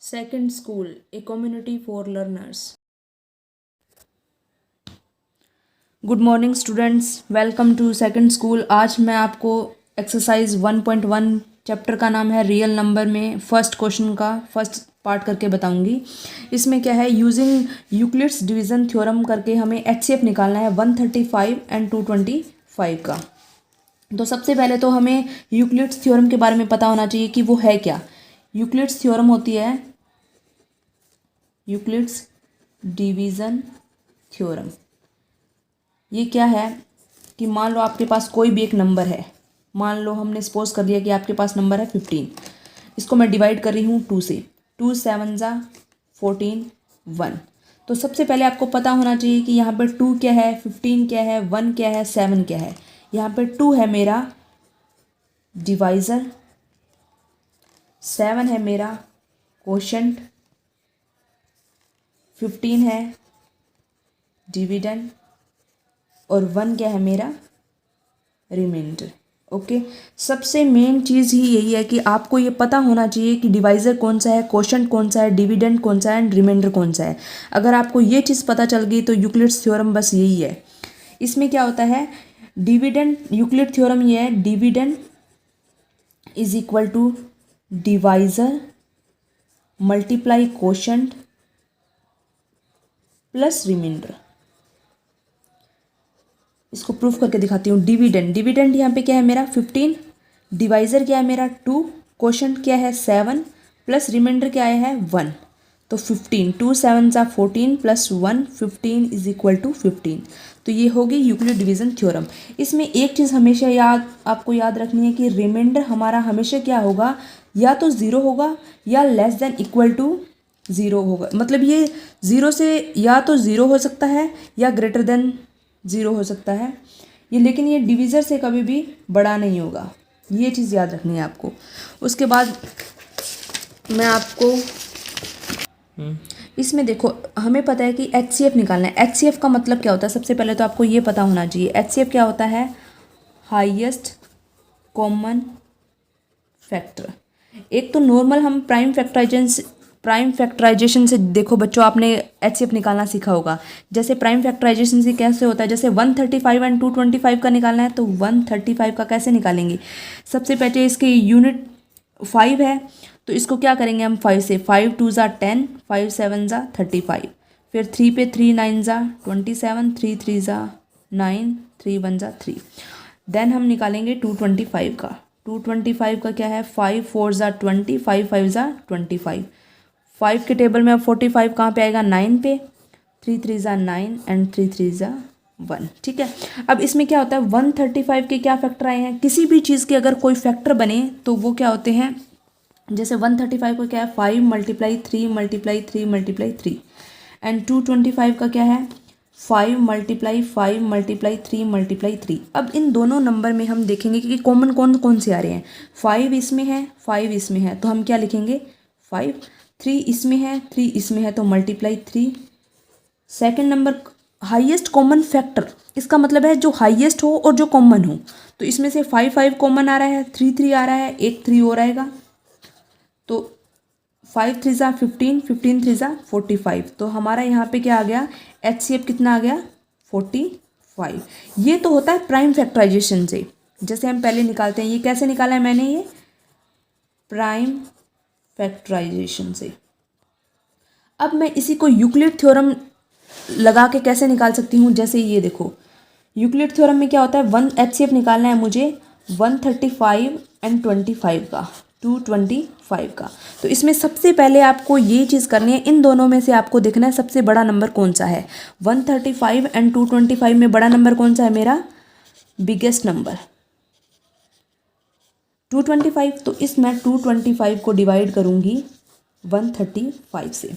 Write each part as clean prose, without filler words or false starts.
Second School, a community for learners. Good morning students, welcome to second school. आज मैं आपको exercise 1.1 chapter का नाम है रियल नंबर में फर्स्ट क्वेश्चन का फर्स्ट पार्ट करके बताऊंगी। इसमें क्या है, यूजिंग यूक्लिड्स डिवीज़न थ्योरम करके हमें एचसीएफ निकालना है 135 एंड 225 का। तो सबसे पहले तो हमें यूक्लिड्स थ्योरम के बारे में पता होना चाहिए कि वो है क्या। यूक्लिड्स थ्योरम होती है यूक्लिड्स डिवीज़न थ्योरम। ये क्या है कि मान लो आपके पास कोई भी एक नंबर है। मान लो हमने सपोज कर लिया कि आपके पास नंबर है 15। इसको मैं डिवाइड कर रही हूँ 2 से। 2 7 ज़ा 14 1। तो सबसे पहले आपको पता होना चाहिए कि यहाँ पर 2 क्या है, 15 क्या है, 1 क्या है, 7 क्या है। यहाँ पर 2 है मेरा डिवाइज़र, 7 है मेरा कोशेंट, 15 है डिविडेंड और 1 क्या है मेरा रिमाइंडर। ओके, सबसे मेन चीज़ ही यही है कि आपको ये पता होना चाहिए कि डिवाइज़र कौन सा है, कोशेंट कौन सा है, डिविडेंड कौन सा है एंड रिमाइंडर कौन सा है। अगर आपको ये चीज़ पता चल गई तो यूक्लिड्स थ्योरम बस यही है। इसमें क्या होता है, डिविडेंड यूक्लिड थ्योरम ये है, dividend is equal to divisor multiply quotient plus remainder. इसको प्रूफ करके दिखाती हूँ। डिविडेंड यहाँ पे क्या है मेरा 15, डिवाइज़र क्या है मेरा 2, कोशेंट क्या है 7 प्लस रिमाइंडर क्या है 1। तो 15, 2 7 ज़ा 14 प्लस 1 15 इज इक्वल टू 15। तो ये होगी यूक्लिड डिवीज़न थ्योरम। इसमें एक चीज़ हमेशा आपको याद रखनी है कि रिमाइंडर हमारा हमेशा क्या होगा, या तो ज़ीरो होगा या less than equal to zero होगा। मतलब ये ज़ीरो से या तो ज़ीरो हो सकता है या ग्रेटर देन ज़ीरो हो सकता है ये, लेकिन ये डिवीज़र से कभी भी बड़ा नहीं होगा। ये चीज़ याद रखनी है आपको। उसके बाद मैं आपको इसमें देखो, हमें पता है कि एचसीएफ निकालना है। एचसीएफ का मतलब क्या होता है, सबसे पहले तो आपको ये पता होना चाहिए। एचसीएफ क्या होता है, हाईएस्ट कॉमन फैक्टर। एक तो नॉर्मल हम प्राइम फैक्टराइजेशन से देखो बच्चों, आपने एचसीएफ निकालना सीखा होगा। जैसे प्राइम फैक्टराइजेशन से कैसे होता है, जैसे 135 एंड 225 का निकालना है तो 135 का कैसे निकालेंगे। सबसे पहले इसकी यूनिट 5 है तो इसको क्या करेंगे हम 5 से। 5 2 ज़ा 10, 5 7 ज़ा 35, फिर 3 पे 3 9 ज़ा 27, 3 3 ज़ा 9, 3 1 ज़ा 3। देन हम निकालेंगे 225 का। 225 का क्या है, 5 4 ज़ा 20, 5 5 ज़ा 25। 5 के टेबल में अब 45 कहाँ पे आएगा, 9 पे। 3 3 ज़ा 9 एंड 3 3 ज़ा 1। ठीक है, अब इसमें क्या होता है, 135 के क्या फैक्टर आए हैं। किसी भी चीज़ के अगर कोई फैक्टर बने तो वो क्या होते हैं, जैसे 135 का क्या है 5 मल्टीप्लाई 3 मल्टीप्लाई 3 मल्टीप्लाई 3 एंड 225 का क्या है 5 मल्टीप्लाई 5 मल्टीप्लाई 3 मल्टीप्लाई 3। अब इन दोनों नंबर में हम देखेंगे कि कॉमन कौन कौन से आ रहे हैं। 5 इसमें है, 5 इसमें है, तो हम क्या लिखेंगे 5। 3 इसमें है, 3 इसमें है, तो multiply 3। Second number highest common factor, इसका मतलब है जो हाईएस्ट हो और जो कॉमन हो। तो इसमें से 5 5 कॉमन आ रहा है, 3 3 आ रहा है, एक 3 और आएगा, तो 5 3 ज़ा 15, 15 3 ज़ा 45। तो हमारा यहाँ पे क्या आ गया, एचसीएफ कितना आ गया 45। ये तो होता है प्राइम फैक्टराइजेशन से, जैसे हम पहले निकालते हैं। ये कैसे निकाला है मैंने, ये प्राइम फैक्टराइजेशन से। अब मैं इसी को यूक्लिड थ्योरम लगा के कैसे निकाल सकती हूँ, जैसे ये देखो यूक्लिड थ्योरम में क्या होता है, 1 एचसीएफ निकालना है मुझे 135 एंड 25 का, 225 का। तो इसमें सबसे पहले आपको ये चीज़ करनी है, इन दोनों में से आपको देखना है सबसे बड़ा नंबर कौन सा है। 135 एंड 225 में बड़ा नंबर कौन सा है मेरा, बिगेस्ट नंबर 225। तो इसमें 225 को डिवाइड करूँगी 135 से।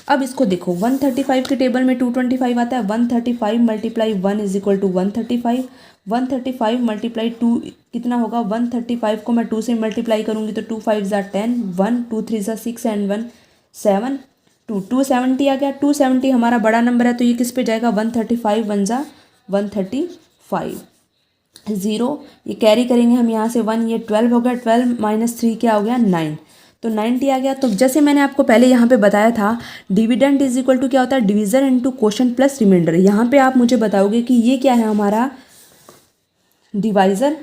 अब इसको देखो 135 के टेबल में 225 आता है। 135 multiply 1 is equal to 135। 135 multiply 2 कितना होगा, 135 को मैं 2 से मल्टीप्लाई करूँगी तो 2 5 ज़ा 10, 1 2 3 ज़ा 6 एंड 1 7, 270 आ गया। 270 हमारा बड़ा नंबर है तो ये किस पे जाएगा, 135 1 ज़ा 135, 0 ये कैरी करेंगे हम यहाँ से 1, ये 12 हो गया, 12 माइनस 3 क्या हो गया 9। तो 90 आ गया। तो जैसे मैंने आपको पहले यहाँ पे बताया था, डिविडेंड इज इक्वल टू क्या होता है, divisor into quotient plus remainder. यहाँ पे आप मुझे बताओगे कि ये क्या है हमारा डिवाइज़र,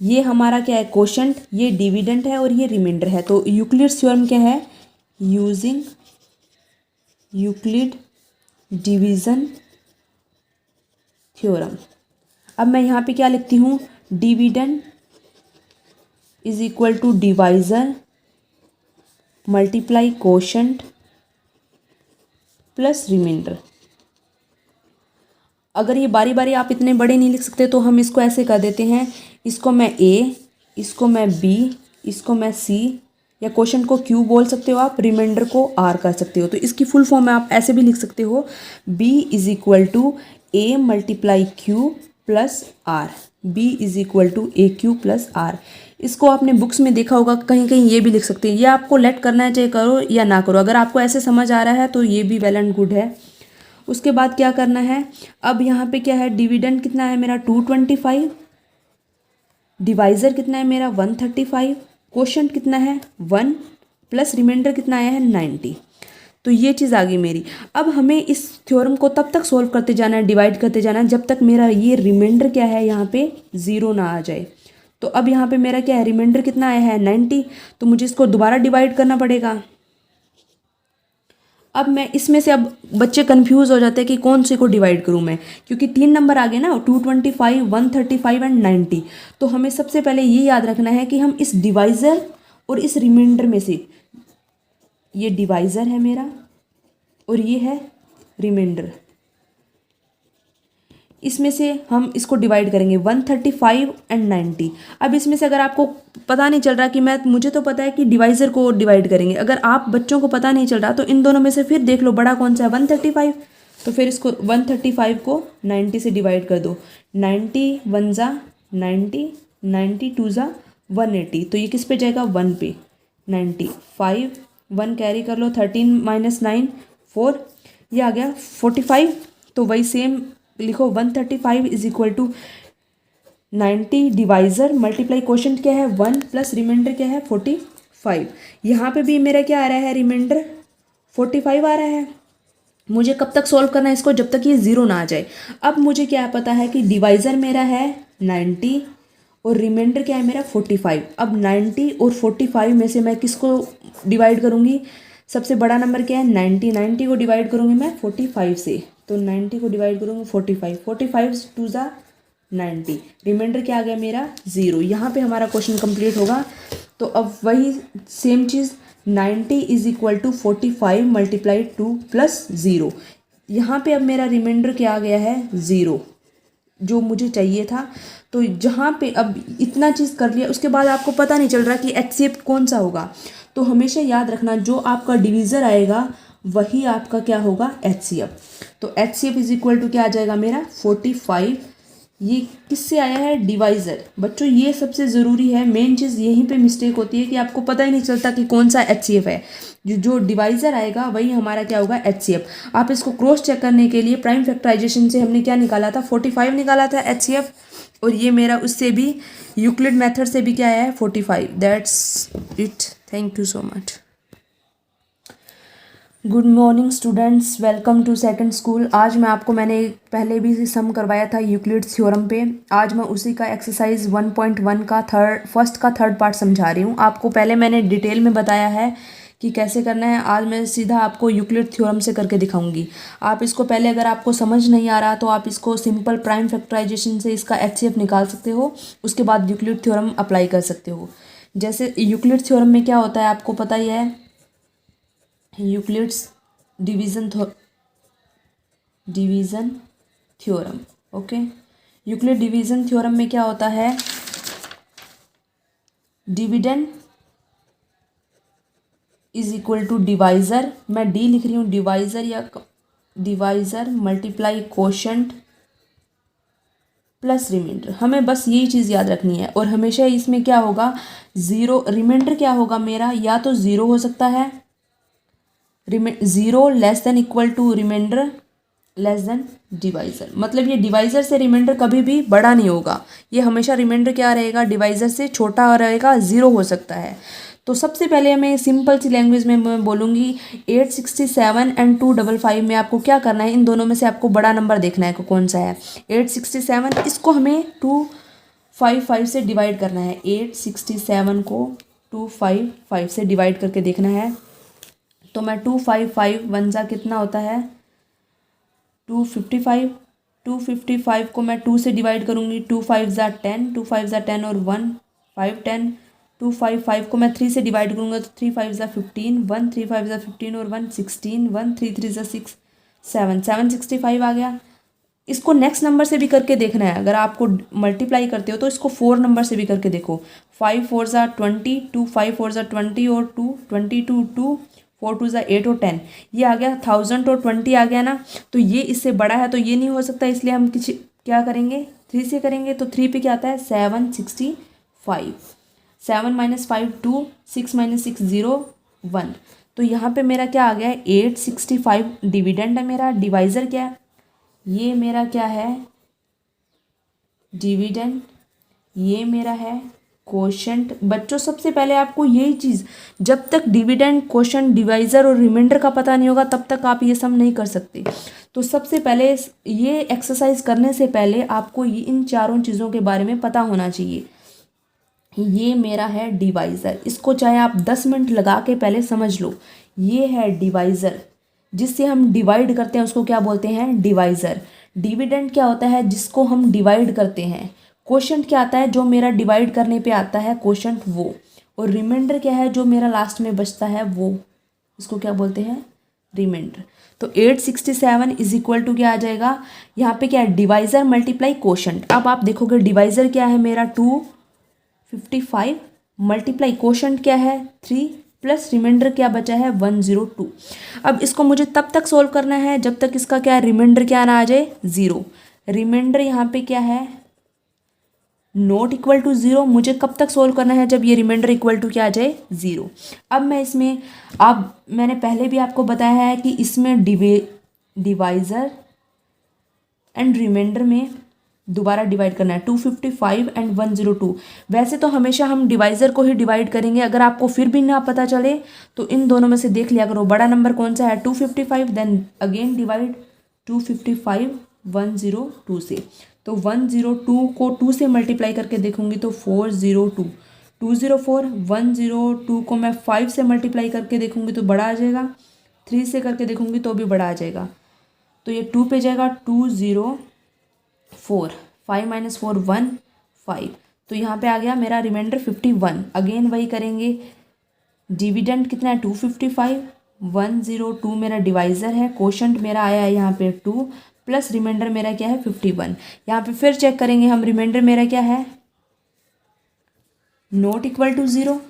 ये हमारा क्या है क्वोशंट, ये डिविडेंड है और ये रिमाइंडर है। तो यूक्लिड्स थ्योरम क्या है, यूजिंग यूक्लिड डिवीज़न थ्योरम। अब मैं यहाँ पे क्या लिखती हूँ, dividend is equal to divisor multiply quotient plus remainder. अगर ये बारी बारी आप इतने बड़े नहीं लिख सकते तो हम इसको ऐसे कर देते हैं, इसको मैं ए, इसको मैं बी, इसको मैं सी, या क्वेश्चन को क्यू बोल सकते हो आप, रिमाइंडर को आर कर सकते हो। तो इसकी फुल फॉर्म में आप ऐसे भी लिख सकते हो, B is equal to A multiply Q plus R, B is equal to A Q plus R. इसको आपने बुक्स में देखा होगा, कहीं कहीं ये भी लिख सकते हैं। ये आपको लेट करना है, चाहे करो या ना करो। अगर आपको ऐसे समझ आ रहा है तो ये भी वेल एंड गुड है। उसके बाद क्या करना है, अब यहाँ पे क्या है, डिविडेंड कितना है मेरा 225, डिवाइज़र कितना है मेरा 135, क्वोशंट कितना है 1, प्लस रिमाइंडर कितना आया है 90। तो ये चीज़ आ गई मेरी। अब हमें इस थ्योरम को तब तक सॉल्व करते जाना है, डिवाइड करते जाना है, जब तक मेरा ये रिमाइंडर क्या है यहाँ पे 0 ना आ जाए। तो अब यहाँ पे मेरा क्या है, रिमाइंडर कितना आया है 90, तो मुझे इसको दोबारा डिवाइड करना पड़ेगा। अब मैं इसमें से, अब बच्चे कंफ्यूज हो जाते हैं कि कौन से को डिवाइड करूं मैं, क्योंकि 3 नंबर आ गए ना, 225, 135 एंड 90। तो हमें सबसे पहले ये याद रखना है कि हम इस डिवाइज़र और इस रिमाइंडर में से, ये डिवाइज़र है मेरा और ये है रिमाइंडर, इसमें से हम इसको डिवाइड करेंगे 135 एंड 90। अब इसमें से अगर आपको पता नहीं चल रहा कि मुझे तो पता है कि डिवाइज़र को डिवाइड करेंगे, अगर आप बच्चों को पता नहीं चल रहा तो इन दोनों में से फिर देख लो बड़ा कौन सा है, 135। तो फिर इसको 135 को 90 से डिवाइड कर दो, 90 1 ज़ा 90, 90 2 ज़ा 180। तो ये किस पे जाएगा, 1 पे, 95, 1 कैरी कर लो, 13 - 9 4, ये आ गया 45। तो वही सेम लिखो, 135 is equal to 90 divisor multiply quotient क्या है 1 प्लस रिमाइंडर क्या है 45। यहाँ पे भी मेरा क्या आ रहा है, रिमाइंडर 45 आ रहा है। मुझे कब तक सॉल्व करना है इसको, जब तक ये 0 ना आ जाए। अब मुझे क्या पता है कि डिवाइज़र मेरा है 90 और रिमाइंडर क्या है मेरा 45। अब 90 और 45 में से मैं किसको डिवाइड करूँगी, सबसे बड़ा नंबर क्या है 90, 90 को डिवाइड करूँगी मैं 45 से। तो 90 को डिवाइड करूँगी 45, 45 2 ज़ा 90, रिमाइंडर क्या आ गया मेरा 0। यहाँ पे हमारा क्वेश्चन कंप्लीट होगा। तो अब वही सेम चीज़, 90 is equal to 45 multiply 2 plus 0। यहाँ पे अब मेरा रिमाइंडर क्या आ गया है 0, जो मुझे चाहिए था। तो जहाँ पे अब इतना चीज़ कर लिया, उसके बाद आपको पता नहीं चल रहा कि HCF कौन सा होगा। तो हमेशा याद रखना, जो आपका डिवीज़र आएगा वही आपका क्या होगा HCF। तो HCF इज इक्वल टू क्या आ जाएगा मेरा 45। ये किससे आया है, डिवाइज़र। बच्चों ये सबसे ज़रूरी है, मेन चीज़ यहीं पे मिस्टेक होती है कि आपको पता ही नहीं चलता कि कौन सा HCF है। जो डिवाइज़र आएगा वही हमारा क्या होगा HCF। आप इसको क्रॉस चेक करने के लिए प्राइम फैक्टराइजेशन से हमने क्या निकाला था, 45 निकाला था HCF, और ये मेरा उससे भी यूक्लिड मेथड से भी क्या आया है 45। That's it, thank you so much. Good morning students, welcome to second school. आज मैं आपको, मैंने पहले भी सम करवाया था यूक्लिड थ्योरम पे, आज मैं उसी का एक्सरसाइज 1.1 का फर्स्ट का थर्ड पार्ट समझा रही हूँ। आपको पहले मैंने डिटेल में बताया है कि कैसे करना है, आज मैं सीधा आपको यूक्लिड थ्योरम से करके दिखाऊंगी। आप इसको पहले, अगर आपको समझ नहीं आ रहा तो आप इसको सिंपल प्राइम फैक्टराइजेशन से इसका HCF निकाल सकते हो, उसके बाद यूक्लिड थ्योरम अप्लाई कर सकते हो। जैसे यूक्लिड थ्योरम में क्या होता है आपको पता ही है, Euclid's division theorem. Okay, Euclid division theorem में क्या होता है, dividend is equal to divisor, मैं डी लिख रही हूँ, डिवाइज़र या divisor multiply quotient plus remainder. हमें बस यही चीज़ याद रखनी है। और हमेशा इसमें क्या होगा, 0, रिमाइंडर क्या होगा मेरा, या तो 0 हो सकता है, 0 less than equal to remainder less than divisor. मतलब ये डिवाइज़र से रिमाइंडर कभी भी बड़ा नहीं होगा, ये हमेशा रिमाइंडर क्या रहेगा, डिवाइज़र से छोटा रहेगा, 0 हो सकता है। तो सबसे पहले मैं सिंपल सी लैंग्वेज में मैं बोलूँगी 867 एंड 255 में आपको क्या करना है, इन दोनों में से आपको बड़ा नंबर देखना है कौन सा है। 867 इसको हमें 255 से डिवाइड करना है। 867 को 255 से डिवाइड करके देखना है। तो मैं 255 वन जा कितना होता है 255। 255 को मैं 2 से डिवाइड करूँगी, 2 5 ज़ा 10, 2 5 ज़ा 10 और 1 5 10। 255 को मैं 3 से डिवाइड करूँगा तो 3 5 ज़ा 15, 1 3 5 ज़ा 15 और 1 16, 1 3 3 ज़ा 6 7 765 आ गया। इसको नेक्स्ट नंबर से भी करके देखना है। अगर आपको मल्टीप्लाई करते हो तो इसको 4 नंबर से भी करके देखो। 5 4 ज़ा 20, 2 5 4 ज़ा 20 और 2 22 2 4 2 ज़ा 8 और 10, ये आ गया 1000 और 20 आ गया ना। तो ये इससे बड़ा है तो ये नहीं हो सकता, इसलिए हम किसी क्या करेंगे 3 से करेंगे। तो 3 पे क्या आता है 765। 7 - 5 2, 6 - 6 0 1। तो यहाँ पे मेरा क्या आ गया है 865 डिविडेंड है मेरा। डिवाइज़र क्या है, ये मेरा क्या है डिविडेंड, ये मेरा है कोशेंट। बच्चों सबसे पहले आपको यही चीज़, जब तक डिविडेंड कोशेंट डिवाइज़र और रिमाइंडर का पता नहीं होगा तब तक आप ये सम नहीं कर सकते। तो सबसे पहले ये एक्सरसाइज करने से पहले आपको इन चारों चीज़ों के बारे में पता होना चाहिए। ये मेरा है डिवाइज़र, इसको चाहे आप 10 मिनट लगा के पहले समझ लो। ये है डिवाइज़र, जिससे हम डिवाइड करते हैं उसको क्या बोलते हैं डिवाइज़र। डिविडेंड क्या होता है जिसको हम डिवाइड करते हैं। कोशेंट क्या आता है जो मेरा डिवाइड करने पे आता है कोशेंट वो। और रिमाइंडर क्या है जो मेरा लास्ट में बचता है वो, इसको क्या बोलते हैं रिमाइंडर। तो 867 इज इक्वल टू क्या आ जाएगा, यहाँ पे क्या है डिवाइज़र मल्टीप्लाई कोशेंट। अब आप देखोगे डिवाइज़र क्या है मेरा 255 मल्टीप्लाई कोशेंट क्या है 3 प्लस रिमाइंडर क्या बचा है 102। अब इसको मुझे तब तक सोल्व करना है जब तक इसका क्या है रिमाइंडर क्या ना आ जाए 0। रिमाइंडर यहाँ पे क्या है नॉट इक्वल टू 0। मुझे कब तक सोल्व करना है जब ये रिमाइंडर इक्वल टू क्या आ जाए 0। अब मैं इसमें, अब मैंने पहले भी आपको बताया है कि इसमें डिवाइज़र एंड रिमाइंडर में दोबारा डिवाइड करना है 255 एंड 102। वैसे तो हमेशा हम डिवाइज़र को ही डिवाइड करेंगे। अगर आपको फिर भी ना पता चले तो इन दोनों में से देख लिया करो बड़ा नंबर कौन सा है 255, देन अगेन डिवाइड 255 102 से। तो 102 को 2 से मल्टीप्लाई करके देखूंगी तो 402 204। 102 को मैं 5 से मल्टीप्लाई करके देखूंगी तो बड़ा आ जाएगा। 3 से करके देखूंगी तो भी बड़ा आ जाएगा। तो ये 2 पे जाएगा 204, 5 - 4 1 5। तो यहाँ पे आ गया मेरा रिमाइंडर 51। अगेन वही करेंगे, डिविडेंड कितना है 255, 102 मेरा डिवाइज़र है, कोशेंट मेरा आया है यहाँ पे 2 प्लस रिमाइंडर मेरा क्या है 51। यहाँ पे फिर चेक करेंगे हम, रिमाइंडर मेरा क्या है नॉट इक्वल टू 0।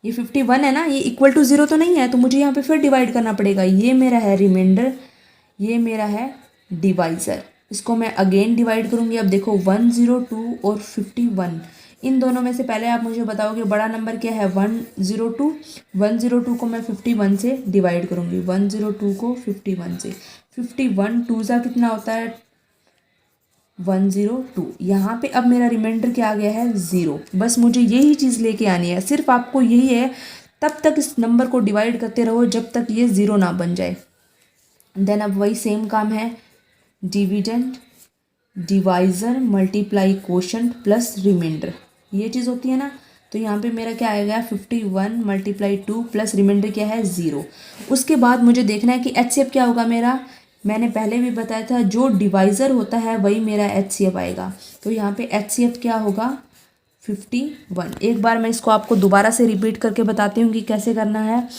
ये 51 है ना, ये इक्वल टू 0 तो नहीं है, तो मुझे यहाँ पे फिर डिवाइड करना पड़ेगा। ये मेरा है रिमाइंडर, ये मेरा है डिवाइज़र। इसको मैं अगेन डिवाइड करूँगी। अब देखो 102 और 51, इन दोनों में से पहले आप मुझे बताओगे बड़ा नंबर क्या है 102। 102 को मैं 51 से डिवाइड करूँगी, 102 को 51 से। 51 2 ज़ा कितना होता है 102। यहाँ पे अब मेरा रिमाइंडर क्या आ गया है 0। बस मुझे यही चीज़ लेके आनी है, सिर्फ आपको यही है। तब तक इस नंबर को डिवाइड करते रहो जब तक ये 0 ना बन जाए। देन अब वही सेम काम है, dividend divisor multiply quotient plus remainder, ये चीज़ होती है ना। तो यहाँ पे मेरा क्या आएगा 51 × 2 प्लस रिमाइंडर क्या है 0। उसके बाद मुझे देखना है कि HCF क्या होगा मेरा। मैंने पहले भी बताया था जो डिवाइज़र होता है वही मेरा HCF आएगा। तो यहाँ पे HCF क्या होगा 51। एक बार मैं इसको आपको दोबारा से रिपीट करके बताती हूँ कि कैसे करना है।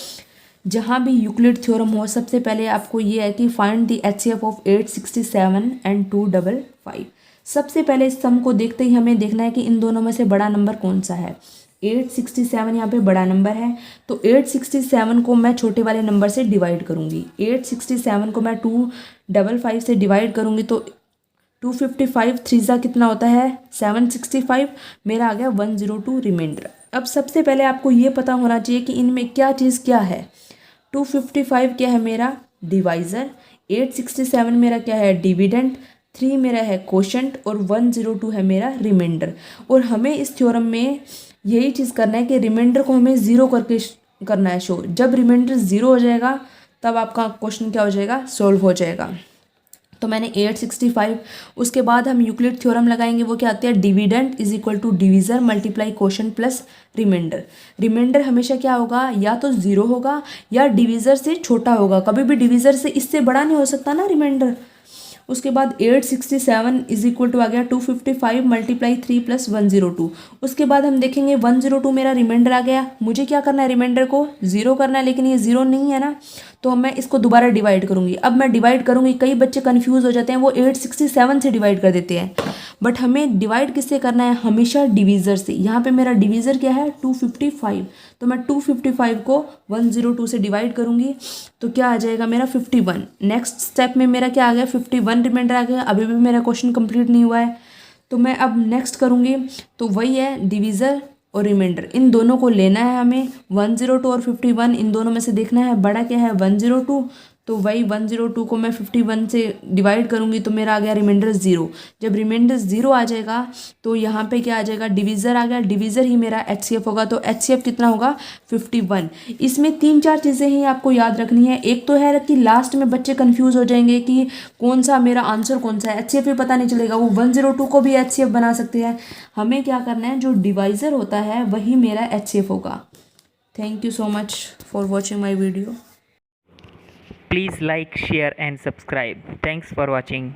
जहाँ भी यूक्लिड थ्योरम हो सबसे पहले आपको ये है कि find the HCF of 867 and 255। सबसे पहले इस सम को देखते ही हमें देखना है कि इन दोनों में से बड़ा नंबर कौन सा है। 867 यहाँ पे बड़ा नंबर है, तो 867 को मैं छोटे वाले नंबर से डिवाइड करूँगी। 867 को मैं 255 से डिवाइड करूँगी तो 255 3 ज़ा कितना होता है 765। मेरा आ गया 102 रिमाइंडर। अब सबसे पहले आपको ये पता होना चाहिए कि इनमें क्या चीज़ क्या है। 255 क्या है मेरा डिवाइज़र, 867 मेरा क्या है डिविडेंड, 3 मेरा है कोशेंट और 102 है मेरा रिमाइंडर। और हमें इस थ्योरम में यही चीज़ करना है कि रिमाइंडर को हमें ज़ीरो करके करना है शो। जब रिमाइंडर ज़ीरो हो जाएगा तब आपका क्वेश्चन क्या हो जाएगा, सोल्व हो जाएगा। तो मैंने 865, उसके बाद हम यूक्लिड थ्योरम लगाएंगे। वो क्या आती है, dividend is equal to divisor multiply quotient plus remainder. Remainder हमेशा क्या होगा, या तो ज़ीरो होगा या डिवीज़र से छोटा होगा, कभी भी डिवीज़र से इससे बड़ा नहीं हो सकता ना रिमाइंडर। उसके बाद 867 इज इक्वल टू आ गया 255 मल्टीप्लाई 3 प्लस 102। उसके बाद हम देखेंगे 102 मेरा रिमाइंडर आ गया। मुझे क्या करना है, रिमाइंडर को ज़ीरो करना है, लेकिन ये ज़ीरो नहीं है ना, तो मैं इसको दोबारा डिवाइड करूँगी। अब मैं डिवाइड करूँगी, कई बच्चे कन्फ्यूज़ हो जाते हैं, वो 867 से डिवाइड कर देते हैं, बट हमें डिवाइड किससे करना है, हमेशा डिवीज़र से। यहाँ पे मेरा डिवीज़र क्या है 255, तो मैं 255 को 102 से डिवाइड करूँगी तो क्या आ जाएगा मेरा 51। नेक्स्ट स्टेप में मेरा क्या आ गया 51 रिमाइंडर आ गया। अभी भी मेरा क्वेश्चन कंप्लीट नहीं हुआ है, तो मैं अब नेक्स्ट करूँगी। तो वही है डिवीज़र और रिमाइंडर, इन दोनों को लेना है हमें। 102 और 51 इन दोनों में से देखना है बड़ा क्या है 102, तो वही 102 को मैं 51 से डिवाइड करूँगी तो मेरा आ गया रिमाइंडर 0। जब रिमाइंडर 0 आ जाएगा तो यहाँ पे क्या आ जाएगा, डिवीज़र आ गया, डिवीज़र ही मेरा HCF होगा। तो HCF कितना होगा 51। इसमें 3-4 चीज़ें ही आपको याद रखनी है। एक तो है कि लास्ट में बच्चे कन्फ्यूज़ हो जाएंगे कि कौन सा मेरा आंसर कौन सा है, HCF भी पता नहीं चलेगा, वो 102 को भी HCF बना सकते हैं। हमें क्या करना है, जो डिवाइज़र होता है वही मेरा HCF होगा। Thank you so much for watching my video. Please like, share and subscribe. Thanks for watching.